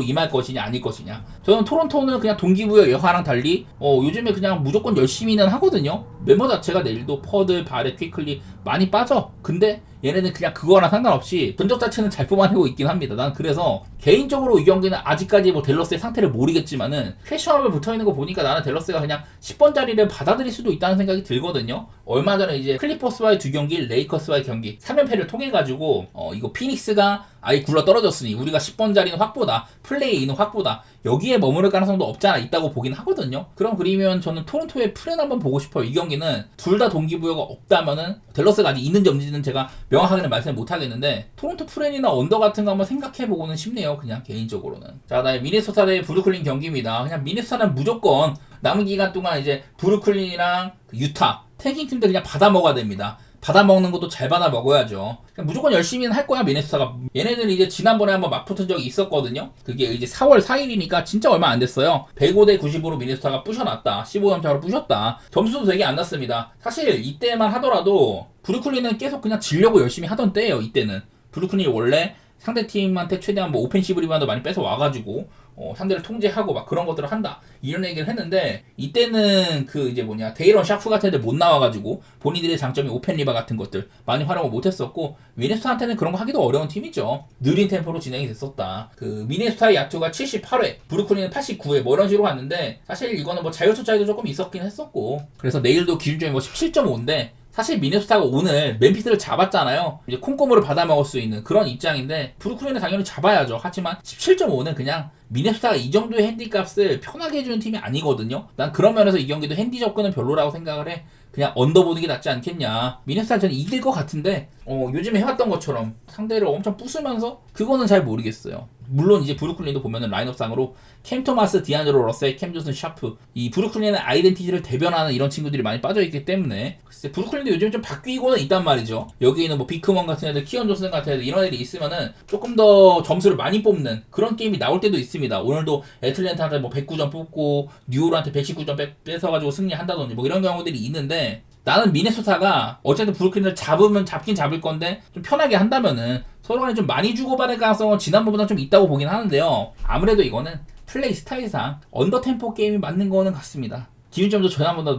임할 것이냐 아닐 것이냐. 저는 토론토는 그냥 동기부여 여하랑 달리 요즘에 그냥 무조건 열심히는 하거든요. 멤버 자체가 내일도 퍼드, 바렛, 퀴클리 많이 빠져. 근데 얘네는 그냥 그거랑 상관없이 전적 자체는 잘 뽑아내고 있긴 합니다. 난 그래서 개인적으로 이 경기는 아직까지 뭐 댈러스의 상태를 모르겠지만은 퀘셔널 붙어있는 거 보니까 나는 댈러스가 그냥 10번 자리를 받아들일 수도 있다는 생각이 들거든요. 얼마 전에 이제 클리퍼스와의 2경기, 레이커스와의 경기 3연패를 통해 가지고 이거 피닉스가 아예 굴러 떨어졌으니 우리가 10번 자리는 확보다, 플레이는 확보다, 여기에 머무를 가능성도 없지 않아 있다고 보긴 하거든요. 그럼 그러면 저는 토론토의 프렌 한번 보고 싶어요. 이 경기는 둘 다 동기부여가 없다면은 댈러스가 아직 있는지 없는지는 제가 명확하게는 말씀을 못 하겠는데 토론토 프렌이나 언더 같은 거 한번 생각해보고는 싶네요. 그냥 개인적으로는. 자, 그다음에 미네소타 대 브루클린 경기입니다. 그냥 미네소타는 무조건 남은 기간 동안 이제 브루클린이랑 유타 태깅 팀들 그냥 받아 먹어야 됩니다. 받아먹는 것도 잘 받아먹어야죠. 무조건 열심히는 할 거야, 미네소타가. 얘네들이 이제 지난번에 한번 맞붙은 적이 있었거든요. 그게 이제 4월 4일이니까 진짜 얼마 안 됐어요. 105대 90으로 미네소타가 부셔놨다. 15점 차로 부셨다. 점수도 되게 안 났습니다. 사실 이때만 하더라도 브루클린은 계속 그냥 지려고 열심히 하던 때예요, 이때는. 브루클린이 원래 상대팀한테 최대한 뭐 오펜시브 리바운드 많이 뺏어 와가지고 상대를 통제하고 막 그런 것들을 한다 이런 얘기를 했는데 이때는 그 이제 데이런 샤프 같은 애들 못 나와가지고 본인들의 장점이 오펜 리바 같은 것들 많이 활용을 못했었고 미네소타한테는 그런 거 하기도 어려운 팀이죠. 느린 템포로 진행이 됐었다. 그 미네소타의 야투가 78회 브루클린은 89회 뭐 이런 식으로 갔는데 사실 이거는 뭐 자유투 차이도 조금 있었긴 했었고 그래서 내일도 기준점이 뭐 17.5인데 사실 미네소타가 오늘 멤피스를 잡았잖아요. 이제 콩고물을 받아먹을 수 있는 그런 입장인데 브루클린은 당연히 잡아야죠. 하지만 17.5는 그냥 미네소타가 이 정도의 핸디값을 편하게 해주는 팀이 아니거든요. 난 그런 면에서 이 경기도 핸디 접근은 별로라고 생각을 해. 그냥 언더 보는 게 낫지 않겠냐. 미네소타 저는 이길 것 같은데 요즘에 해왔던 것처럼 상대를 엄청 부수면서 그거는 잘 모르겠어요. 물론 이제 브루클린도 보면은 라인업상으로 캠 토마스, 디안드로 러셀, 캠 존슨, 샤프 이 브루클린의 아이덴티티를 대변하는 이런 친구들이 많이 빠져있기 때문에 글쎄 브루클린도 요즘 좀 바뀌고는 있단 말이죠. 여기는 뭐 비크먼 같은 애들, 키언 존슨 같은 애들 이런 애들이 있으면은 조금 더 점수를 많이 뽑는 그런 게임이 나올 때도 있습니다. 오늘도 애틀랜타한테 뭐 109점 뽑고 뉴올한테 119점 뺏어가지고 승리한다든지 뭐 이런 경우들이 있는데 나는 미네소타가 어쨌든 브루클린을 잡긴 잡을 건데 좀 편하게 한다면은 서로 간에 좀 많이 주고받을 가능성은 지난번보다 좀 있다고 보긴 하는데요. 아무래도 플레이 스타일상 언더 템포 게임이 맞는 거는 같습니다. 기준점도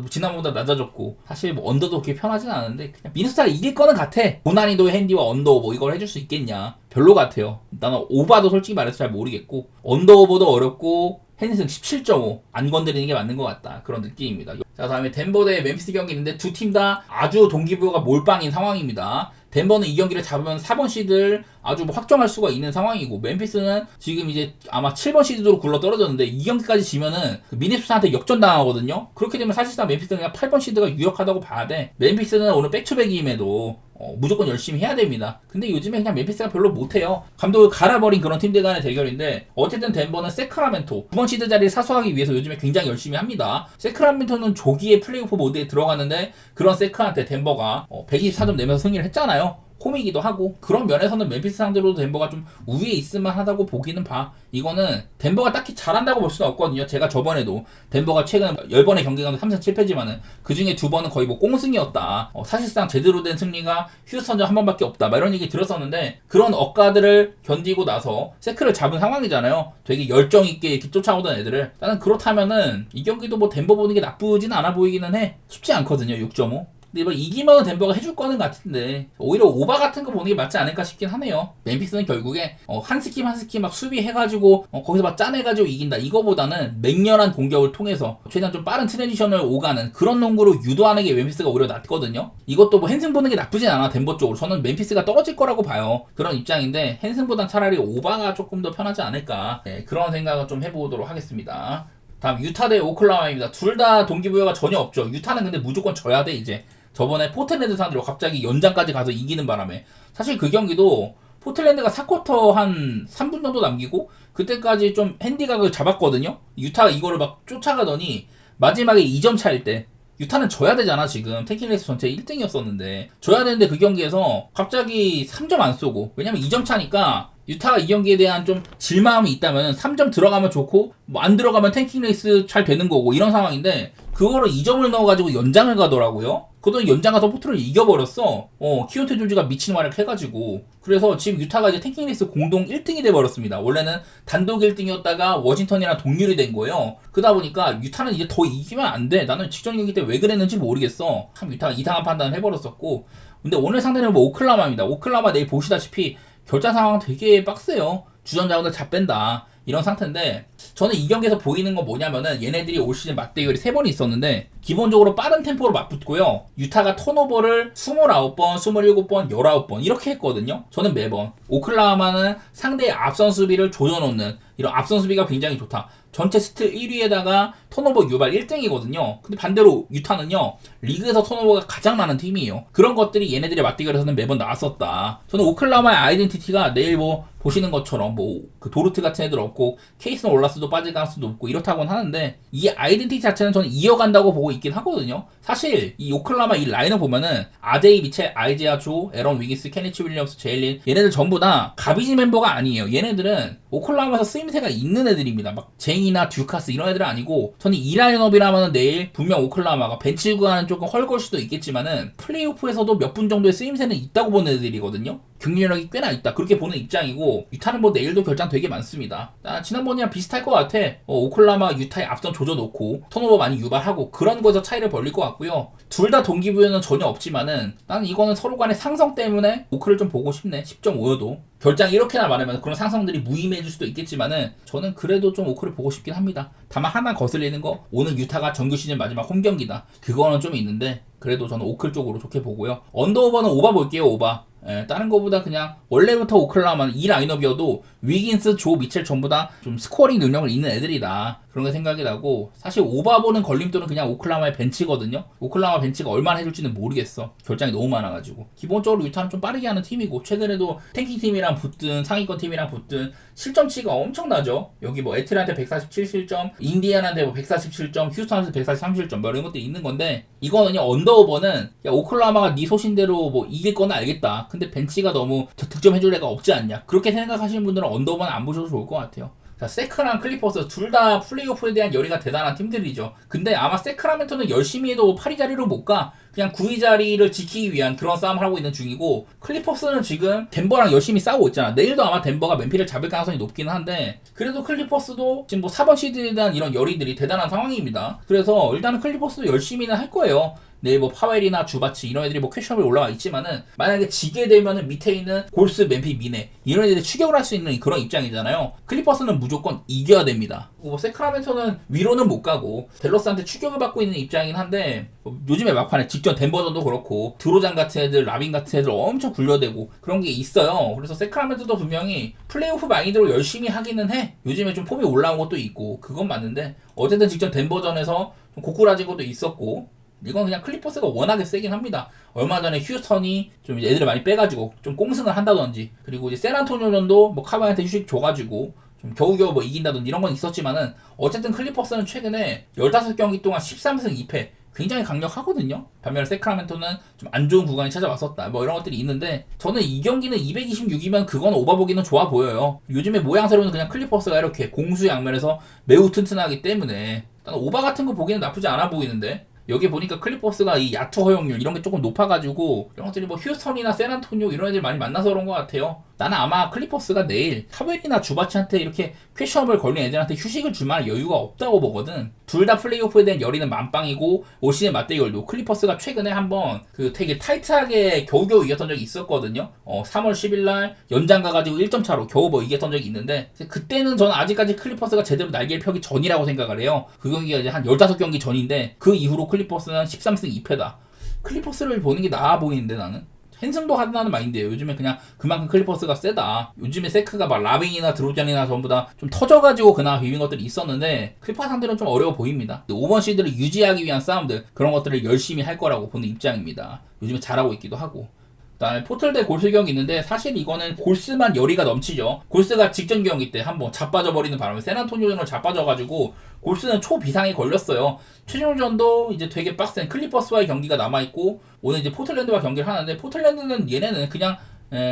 지난번보다 낮아졌고 사실 뭐 언더도 그렇게 편하진 않은데 그냥 미네소타가 이길 거는 같아. 고난이도의 핸디와 언더 오버 이걸 해줄 수 있겠냐. 별로 같아요. 나는 오바도 솔직히 말해서 잘 모르겠고 언더 오버도 어렵고 핸승 17.5 안 건드리는 게 맞는 것 같다. 그런 느낌입니다. 자, 다음에 덴버 대 멤피스 경기 있는데 두 팀 다 아주 동기부여가 몰빵인 상황입니다. 덴버는 이 경기를 잡으면 4번 시드를 아주 뭐 확정할 수가 있는 상황이고 멤피스는 지금 이제 아마 7번 시드로 굴러 떨어졌는데 이 경기까지 지면은 미네소타한테 역전당하거든요. 그렇게 되면 사실상 멤피스는 그냥 8번 시드가 유력하다고 봐야 돼. 멤피스는 오늘 백투백임에도 무조건 열심히 해야 됩니다. 근데 요즘에 그냥 멤피스가 별로 못해요. 감독을 갈아버린 그런 팀들 간의 대결인데 어쨌든 덴버는 세크라멘토 9번 시드 자리를 사수하기 위해서 요즘에 굉장히 열심히 합니다. 세크라멘토는 조기에 플레이오프 모드에 들어갔는데 그런 세크한테 덴버가 124점 내면서 승리를 했잖아요. 홈이기도 하고 그런 면에서는 멤피스 상대로도 덴버가 좀 우위에 있을만 하다고 보기는 봐. 이거는 덴버가 딱히 잘한다고 볼 수는 없거든요. 제가 저번에도 덴버가 최근 10번의 경기가 3승 7패지만은 그 중에 2번은 거의 뭐 꽁승이었다. 사실상 제대로 된 승리가 휴스턴전 한 번밖에 없다. 막 이런 얘기 들었었는데 그런 억가들을 견디고 나서 세크를 잡은 상황이잖아요. 되게 열정 있게 이렇게 쫓아오던 애들을. 나는 그렇다면은 이 경기도 뭐 덴버 보는 게 나쁘진 않아 보이기는 해. 쉽지 않거든요. 6.5. 근데 뭐 이기면 덴버가 해줄 거는 같은데 오히려 오바 같은 거 보는 게 맞지 않을까 싶긴 하네요. 멤피스는 결국에 한 스킵 한 스킵 막 수비해가지고 거기서 막 짜내가지고 이긴다 이거보다는 맹렬한 공격을 통해서 최대한 좀 빠른 트랜지션을 오가는 그런 농구로 유도하는 게 멤피스가 오히려 낫거든요. 이것도 뭐 핸승 보는 게 나쁘진 않아. 덴버 쪽으로 저는 멤피스가 떨어질 거라고 봐요. 그런 입장인데 핸승보단 차라리 오바가 조금 더 편하지 않을까. 네, 그런 생각을 좀 해보도록 하겠습니다. 다음 유타 대 오클라호마입니다. 둘 다 동기부여가 전혀 없죠. 유타는 근데 무조건 져야 돼 이제. 저번에 포틀랜드 상대로 갑자기 연장까지 가서 이기는 바람에 사실 그 경기도 포틀랜드가 4쿼터 한 3분 정도 남기고 그때까지 좀 핸디각을 잡았거든요. 유타가 이거를 막 쫓아가더니 마지막에 2점 차일 때 유타는 져야 되잖아. 지금 탱킹레이스 전체 1등이었었는데 져야 되는데 그 경기에서 갑자기 3점 안 쏘고 왜냐면 2점 차니까 유타가 이 경기에 대한 좀 질마음이 있다면 3점 들어가면 좋고 뭐 안 들어가면 탱킹 레이스 잘 되는 거고 이런 상황인데 그거를 2점을 넣어가지고 연장을 가더라고요. 그러더니 연장 가서 포트를 이겨버렸어. 키온테 조지가 미친 활약을 해가지고. 그래서 지금 유타가 이제 탱킹 레이스 공동 1등이 돼버렸습니다. 원래는 단독 1등이었다가 워싱턴이랑 동률이 된 거예요. 그러다 보니까 유타는 이제 더 이기면 안 돼. 나는 직전 경기 때 왜 그랬는지 모르겠어. 참 유타가 이상한 판단을 해버렸었고 근데 오늘 상대는 뭐 오클라호마입니다. 오클라호마 내일 보시다시피 결장 상황 되게 빡세요. 주전 자원을 다 뺀다. 이런 상태인데 저는 이 경기에서 보이는 건 뭐냐면은 얘네들이 올 시즌 맞대결이 3번이 있었는데 기본적으로 빠른 템포로 맞붙고요. 유타가 턴오버를 29번, 27번, 19번 이렇게 했거든요. 저는 매번 오클라호마는 상대의 앞선 수비를 조져놓는 이런 앞선 수비가 굉장히 좋다. 전체 스틸 1위에다가 턴오버 유발 1등이거든요. 근데 반대로 유타는요. 리그에서 턴오버가 가장 많은 팀이에요. 그런 것들이 얘네들의 맞대결에서는 매번 나왔었다. 저는 오클라호마의 아이덴티티가 내일 뭐 보시는 것처럼 뭐 그 도르트 같은 애들 없고 케이스는 올라스도 빠질 가능성도 없고 이렇다고는 하는데 이 아이덴티티 자체는 저는 이어간다고 보고 있긴 하거든요. 사실 이 오클라호마 이 라인을 보면은 아제이, 미첼, 아이제아 조, 에런 위기스, 케니치 윌리엄스, 제일린 얘네들 전부 다 가비지 멤버가 아니에요. 얘네들은 오클라호마에서 쓰임새가 있는 애들입니다. 막 제이나 듀카스 이런 애들은 아니고 저는 이 라인업이라면은 내일 분명 오클라호마가 벤치 구간은 조금 헐걸 수도 있겠지만은 플레이오프에서도 몇 분 정도의 쓰임새는 있다고 보는 애들이거든요. 경기력이 꽤나 있다. 그렇게 보는 입장이고 유타는 뭐 내일도 결장 되게 많습니다. 지난번이랑 비슷할 것 같아. 오클라호마 유타의 앞선 조져놓고 턴오버 많이 유발하고 그런 거에서 차이를 벌릴 것 같고요. 둘 다 동기부여는 전혀 없지만은 나는 이거는 서로 간의 상성 때문에 오클을 좀 보고 싶네. 10.5여도 결장 이렇게나 말하면 그런 상성들이 무의미해질 수도 있겠지만은 저는 그래도 좀 오클을 보고 싶긴 합니다. 다만 하나 거슬리는 거 오늘 유타가 정규 시즌 마지막 홈 경기다. 그거는 좀 있는데 그래도 저는 오클 쪽으로 좋게 보고요. 언더오버는 오바 볼게요. 오바. 다른 거보다 그냥 원래부터 오클라호마는 이 라인업이어도 위긴스, 조, 미첼 전부 다 좀 스코어링 능력을 있는 애들이다. 그런 게 생각이 나고 사실 오바보는 걸림돌은 그냥 오클라호마의 벤치거든요. 오클라호마 벤치가 얼마나 해줄지는 모르겠어. 결장이 너무 많아가지고. 기본적으로 유타는 좀 빠르게 하는 팀이고 최근에도 탱킹팀이랑 붙든 상위권 팀이랑 붙든 실점치가 엄청나죠. 여기 뭐 애틀한테 147실점, 인디애나한테 뭐 147점, 휴스턴한테 143실점 뭐 이런 것들이 있는 건데 이거는 언더오버는 야 오클라호마가 네 소신대로 뭐 이길 거는 알겠다. 근데 벤치가 너무 득점해줄 애가 없지 않냐. 그렇게 생각하시는 분들은 언더오버는 안 보셔도 좋을 것 같아요. 자, 세크랑 클리퍼스 둘 다 플레이오프에 대한 열의가 대단한 팀들이죠. 근데 아마 세크라멘토는 열심히 해도 8위 자리로 못 가. 그냥 9위 자리를 지키기 위한 그런 싸움을 하고 있는 중이고 클리퍼스는 지금 덴버랑 열심히 싸우고 있잖아. 내일도 아마 덴버가 맨피를 잡을 가능성이 높기는 한데 그래도 클리퍼스도 지금 뭐 4번 시드에 대한 이런 열의들이 대단한 상황입니다. 그래서 일단은 클리퍼스도 열심히는 할 거예요. 내일 뭐 파웰이나 주바치 이런 애들이 뭐 퀘셔널에 올라와 있지만은 만약에 지게 되면은 밑에 있는 골스, 맨피, 미네 이런 애들이 추격을 할 수 있는 그런 입장이잖아요. 클리퍼스는 무조건 이겨야 됩니다. 뭐 세크라멘토는 위로는 못 가고 댈러스한테 추격을 받고 있는 입장이긴 한데 요즘에 막판에 직전 덴버전도 그렇고 드로잔 같은 애들, 라빈 같은 애들 엄청 굴려대고 그런 게 있어요. 그래서 세크라멘토도 분명히 플레이오프 마인드로 열심히 하기는 해. 요즘에 좀 폼이 올라온 것도 있고 그건 맞는데 어쨌든 직전 덴버전에서 좀 고꾸라진 것도 있었고 이건 그냥 클리퍼스가 워낙에 세긴 합니다. 얼마 전에 휴스턴이 좀 애들을 많이 빼가지고 좀 꽁승을 한다든지 그리고 이제 샌안토니오전도 뭐 카바한테 휴식 줘가지고 좀 겨우겨우 뭐 이긴다든지 이런 건 있었지만은 어쨌든 클리퍼스는 최근에 15경기 동안 13승 2패 굉장히 강력하거든요. 반면에 세크라멘토는 좀 안 좋은 구간이 찾아왔었다. 뭐 이런 것들이 있는데 저는 이 경기는 226이면 그건 오버보기는 좋아 보여요. 요즘에 모양새로는 그냥 클리퍼스가 이렇게 공수 양면에서 매우 튼튼하기 때문에 일단 오버 같은 거 보기는 나쁘지 않아 보이는데 여기 보니까 클리퍼스가 이 야투 허용률 이런 게 조금 높아가지고 이런 것들이 뭐 휴스턴이나 샌안토니오 이런 애들 많이 만나서 그런 것 같아요. 나는 아마 클리퍼스가 내일 타웰이나 주바치한테 이렇게 퀘셔널 걸린 애들한테 휴식을 줄 만한 여유가 없다고 보거든. 둘 다 플레이오프에 대한 열의는 만빵이고 올 시즌 맞대결도 클리퍼스가 최근에 한번 그 되게 타이트하게 겨우겨우 이겼던 적이 있었거든요. 3월 10일날 연장 가가지고 1점 차로 겨우 뭐 이겼던 적이 있는데 그때는 저는 아직까지 클리퍼스가 제대로 날개를 펴기 전이라고 생각을 해요. 그 경기가 이제 한 15경기 전인데 그 이후로 클리퍼스는 13승 2패다. 클리퍼스를 보는 게 나아 보이는데 나는 헨승도 하다는 마인드예요. 요즘에 그냥 그만큼 클리퍼스가 세다. 요즘에 세크가 막 라빈이나 드로잔이나 전부 다 좀 터져가지고 그나마 비빈 것들이 있었는데 클리퍼 상대는 좀 어려워 보입니다. 5번 시드를 유지하기 위한 싸움들 그런 것들을 열심히 할 거라고 보는 입장입니다. 요즘에 잘하고 있기도 하고. 그다음에 포틀 대 골스 경기 있는데 사실 이거는 골스만 열의가 넘치죠. 골스가 직전 경기 때 한번 자빠져버리는 바람에 샌안토니오전을 자빠져가지고 골스는 초비상에 걸렸어요. 최종전도 이제 되게 빡센 클리퍼스와의 경기가 남아있고 오늘 이제 포틀랜드와 경기를 하는데 포틀랜드는 얘네는 그냥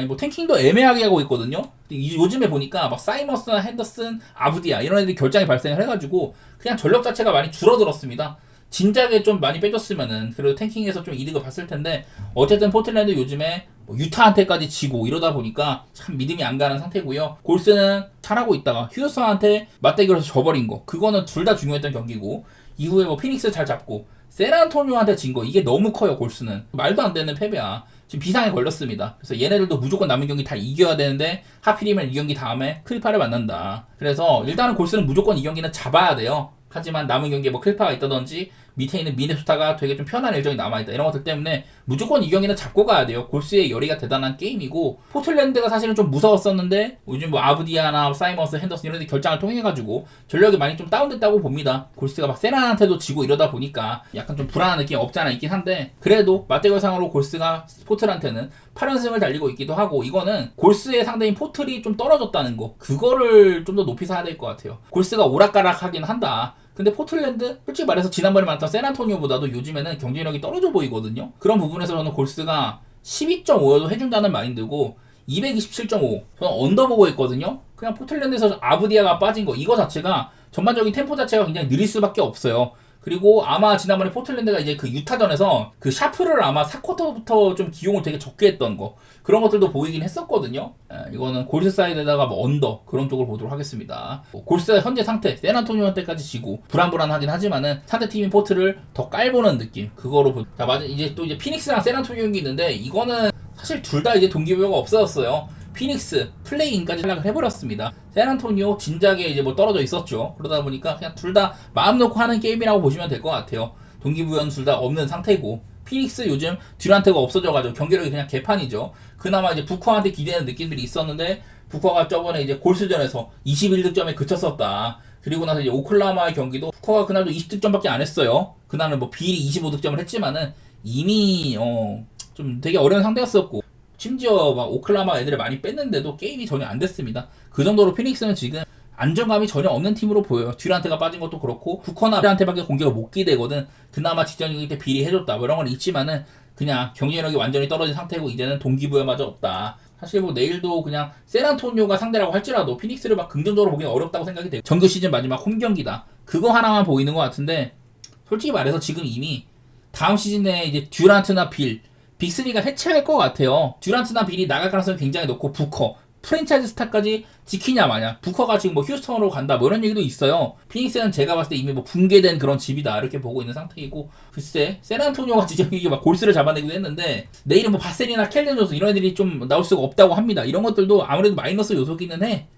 뭐 탱킹도 애매하게 하고 있거든요. 요즘에 보니까 막 사이머스나 핸더슨, 아브디아 이런 애들이 결장이 발생을 해가지고 그냥 전력 자체가 많이 줄어들었습니다. 진작에 좀 많이 빼줬으면은 그래도 탱킹에서 좀 이득을 봤을 텐데 어쨌든 포틀랜드 요즘에 뭐 유타한테까지 지고 이러다 보니까 참 믿음이 안 가는 상태고요. 골스는 잘하고 있다가 휴스턴한테 맞대결에서 져버린 거 그거는 둘 다 중요했던 경기고 이후에 뭐 피닉스 잘 잡고 샌안토니오한테 진 거 이게 너무 커요. 골스는 말도 안 되는 패배야. 지금 비상에 걸렸습니다. 그래서 얘네들도 무조건 남은 경기 다 이겨야 되는데 하필이면 이 경기 다음에 클파를 만난다. 그래서 일단은 골스는 무조건 이 경기는 잡아야 돼요. 하지만 남은 경기에 뭐 클파가 있다든지 밑에 있는 미네소타가 되게 좀 편한 일정이 남아있다 이런 것들 때문에 무조건 이 경기는 잡고 가야 돼요. 골스의 열의가 대단한 게임이고 포틀랜드가 사실은 좀 무서웠었는데 요즘 뭐 아브디아나 사이먼스 핸더슨 이런 데 결장을 통해가지고 전력이 많이 좀 다운됐다고 봅니다. 골스가 막 세란한테도 지고 이러다 보니까 약간 좀 불안한 느낌이 없지 않아 있긴 한데 그래도 맞대결상으로 골스가 포틀한테는 8연승을 달리고 있기도 하고 이거는 골스의 상대인 포틀이 좀 떨어졌다는 거 그거를 좀 더 높이 사야 될 것 같아요. 골스가 오락가락 하긴 한다. 근데 포틀랜드 솔직히 말해서 지난번에 많았던 샌안토니오보다도 요즘에는 경쟁력이 떨어져 보이거든요. 그런 부분에서 저는 골스가 12.5여도 해준다는 마인드고 227.5 저는 언더 보고 있거든요. 그냥 포틀랜드에서 아브디아가 빠진 거 이거 자체가 전반적인 템포 자체가 굉장히 느릴 수밖에 없어요. 그리고 아마 지난번에 포틀랜드가 이제 그 유타전에서 그 샤프를 아마 4쿼터부터 좀 기용을 되게 적게 했던 거 그런 것들도 보이긴 했었거든요. 이거는 골스 사이드에다가 뭐 언더 그런 쪽을 보도록 하겠습니다. 골스가 현재 상태 샌안토니오한테까지 지고 불안불안하긴 하지만은 상대 팀인 포트를 더 깔보는 느낌 그거로 자 맞아 이제 또 이제 피닉스랑 샌안토니오 경기 있는데 이거는 사실 둘 다 이제 동기부여가 없어졌어요. 피닉스 플레이인까지 탈락을 해버렸습니다. 샌안토니오 진작에 이제 뭐 떨어져 있었죠. 그러다 보니까 그냥 둘 다 마음 놓고 하는 게임이라고 보시면 될 것 같아요. 동기부여는 둘 다 없는 상태고 피닉스 요즘 듀란트가 없어져가지고 경기력이 그냥 개판이죠. 그나마 이제 부커한테 기대는 느낌들이 있었는데 부커가 저번에 이제 골스전에서 21득점에 그쳤었다. 그리고 나서 이제 오클라호마의 경기도 부커가 그날도 20득점밖에 안 했어요. 그날은 뭐 비리 25득점을 했지만은 이미 좀 되게 어려운 상대였었고 심지어 막 오클라호마 애들을 많이 뺐는데도 게임이 전혀 안 됐습니다. 그 정도로 피닉스는 지금 안정감이 전혀 없는 팀으로 보여요. 듀란트가 빠진 것도 그렇고 부커나 듀란트밖에 공격을 못 기대거든. 그나마 직전 경기 때 비리 해줬다 뭐 이런 건 있지만은 그냥 경쟁력이 완전히 떨어진 상태고 이제는 동기부여마저 없다. 사실 뭐 내일도 그냥 샌안토니오가 상대라고 할지라도 피닉스를 막 긍정적으로 보기는 어렵다고 생각이 돼요. 정규 시즌 마지막 홈 경기다. 그거 하나만 보이는 것 같은데 솔직히 말해서 지금 이미 다음 시즌에 이제 듀란트나 빌 빅3가 해체할 것 같아요. 듀란트나 빌이 나갈 가능성이 굉장히 높고 부커 프랜차이즈 스타까지 지키냐 마냐 부커가 지금 뭐 휴스턴으로 간다 뭐 이런 얘기도 있어요. 피닉스는 제가 봤을 때 이미 뭐 붕괴된 그런 집이다 이렇게 보고 있는 상태이고 글쎄 샌안토니오가 진짜 이게 막 골스를 잡아내기도 했는데 내일은 뭐 바셀이나 켈든 존스 이런 애들이 좀 나올 수가 없다고 합니다. 이런 것들도 아무래도 마이너스 요소기는 해.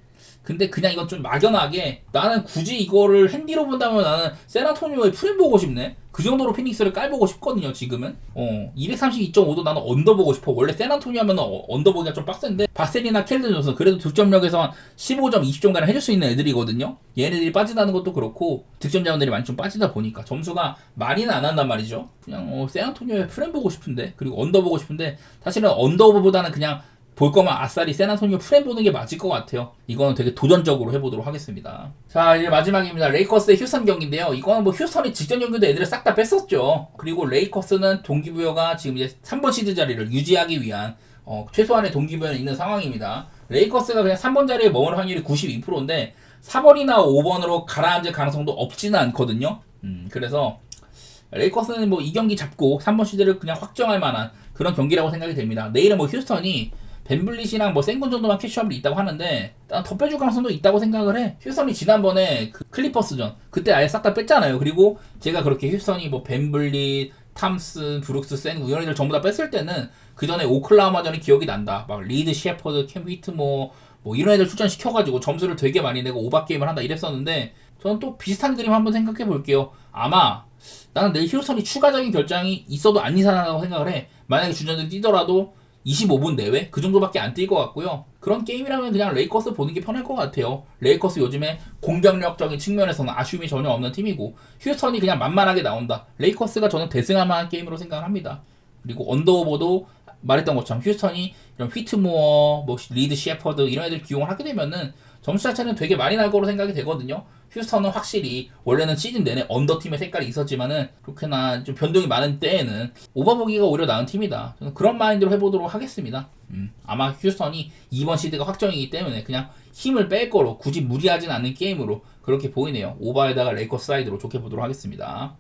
근데 그냥 이건 좀 막연하게 나는 굳이 이거를 핸디로 본다면 나는 샌안토니오의 프렘 보고 싶네. 그 정도로 피닉스를 깔보고 싶거든요 지금은. 232.5도 나는 언더 보고 싶어. 원래 샌안토니오 하면 언더 보기가 좀 빡센데 바셀이나 켈든 존슨 그래도 득점력에서 한 15점 20점가량 해줄 수 있는 애들이거든요. 얘네들이 빠지다는 것도 그렇고 득점 자원들이 많이 좀 빠지다 보니까 점수가 많이는 안 한단 말이죠. 그냥 샌안토니오의 프렘 보고 싶은데 그리고 언더 보고 싶은데 사실은 언더보다는 그냥 볼 거면 아싸리 샌안토니오 프렘 보는 게 맞을 것 같아요. 이거는 되게 도전적으로 해보도록 하겠습니다. 자 이제 마지막입니다. 레이커스의 휴스턴 경기인데요. 이거는 뭐 휴스턴이 직전 경기도 애들을 싹 다 뺐었죠. 그리고 레이커스는 동기부여가 지금 이제 3번 시드 자리를 유지하기 위한 최소한의 동기부여는 있는 상황입니다. 레이커스가 그냥 3번 자리에 머무는 확률이 92%인데 4번이나 5번으로 가라앉을 가능성도 없지는 않거든요. 그래서 레이커스는 뭐 이 경기 잡고 3번 시드를 그냥 확정할 만한 그런 경기라고 생각이 됩니다. 내일은 뭐 휴스턴이 벤블릿이랑 뭐 생군 정도만 캐시업이 있다고 하는데 난 더 빼줄 가능성도 있다고 생각을 해. 휴스턴이 지난번에 그 클리퍼스전 그때 아예 싹 다 뺐잖아요. 그리고 제가 그렇게 휴스턴이 뭐 벤블릿, 탐슨, 브룩스, 생군 이런 애들 전부 다 뺐을 때는 그 전에 오클라호마전이 기억이 난다. 막 리드 셰퍼드, 캠 휘트모 뭐 이런 애들 출전시켜가지고 점수를 되게 많이 내고 오버게임을 한다 이랬었는데 저는 또 비슷한 그림 한번 생각해 볼게요. 아마 나는 내일 휴스턴이 추가적인 결장이 있어도 안 이상하다고 생각을 해. 만약에 주전들이 뛰더라도 25분 내외? 그 정도밖에 안 뛸 것 같고요. 그런 게임이라면 그냥 레이커스 보는 게 편할 것 같아요. 레이커스 요즘에 공격력적인 측면에서는 아쉬움이 전혀 없는 팀이고 휴스턴이 그냥 만만하게 나온다. 레이커스가 저는 대승할 만한 게임으로 생각을 합니다. 그리고 언더오버도 말했던 것처럼 휴스턴이 이런 휘트모어, 뭐 리드 셰퍼드 이런 애들 기용을 하게 되면은 점수 자체는 되게 많이 날 거로 생각이 되거든요. 휴스턴은 확실히 원래는 시즌 내내 언더팀의 색깔이 있었지만은 그렇게나 좀 변동이 많은 때에는 오버보기가 오히려 나은 팀이다. 저는 그런 마인드로 해보도록 하겠습니다. 아마 휴스턴이 2번 시드가 확정이기 때문에 그냥 힘을 뺄 거로 굳이 무리하진 않는 게임으로 그렇게 보이네요. 오버에다가 레이커스 사이드로 좋게 보도록 하겠습니다.